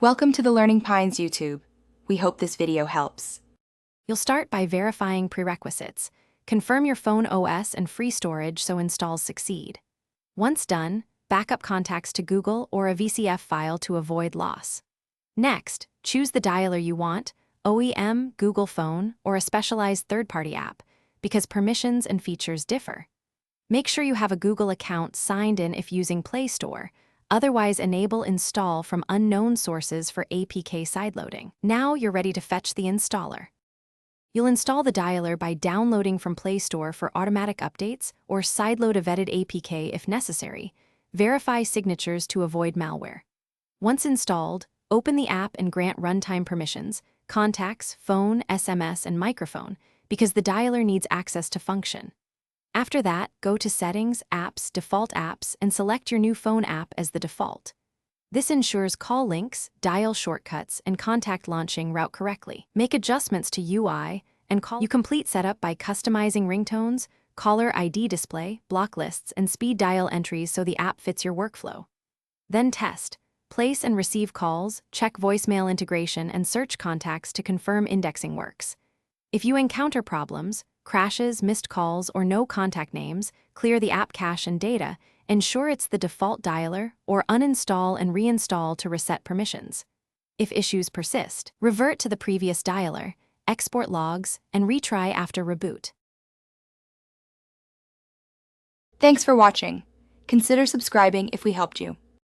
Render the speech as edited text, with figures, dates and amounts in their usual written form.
Welcome to the Learning Pines YouTube. We hope this video helps. You'll start by verifying prerequisites. Confirm your phone OS and free storage so installs succeed. Once done, backup contacts to Google or a VCF file to avoid loss. Next, choose the dialer you want, OEM, Google Phone, or a specialized third-party app, because permissions and features differ. Make sure you have a Google account signed in if using Play Store. Otherwise, enable install from unknown sources for APK sideloading. Now you're ready to fetch the installer. You'll install the dialer by downloading from Play Store for automatic updates or sideload a vetted APK if necessary. Verify signatures to avoid malware. Once installed, open the app and grant runtime permissions, contacts, phone, SMS, and microphone, because the dialer needs access to function. After that, go to Settings, Apps, Default Apps, and select your new phone app as the default. This ensures call links, dial shortcuts, and contact launching route correctly. Make adjustments to UI and call. You complete setup by customizing ringtones, caller ID display, block lists, and speed dial entries so the app fits your workflow. Then test. Place and receive calls, check voicemail integration, and search contacts to confirm indexing works. If you encounter problems, crashes, missed calls, or no contact names, clear the app cache and data, ensure it's the default dialer, or uninstall and reinstall to reset permissions. If issues persist, revert to the previous dialer, export logs, and retry after reboot. Thanks for watching. Consider subscribing if we helped you.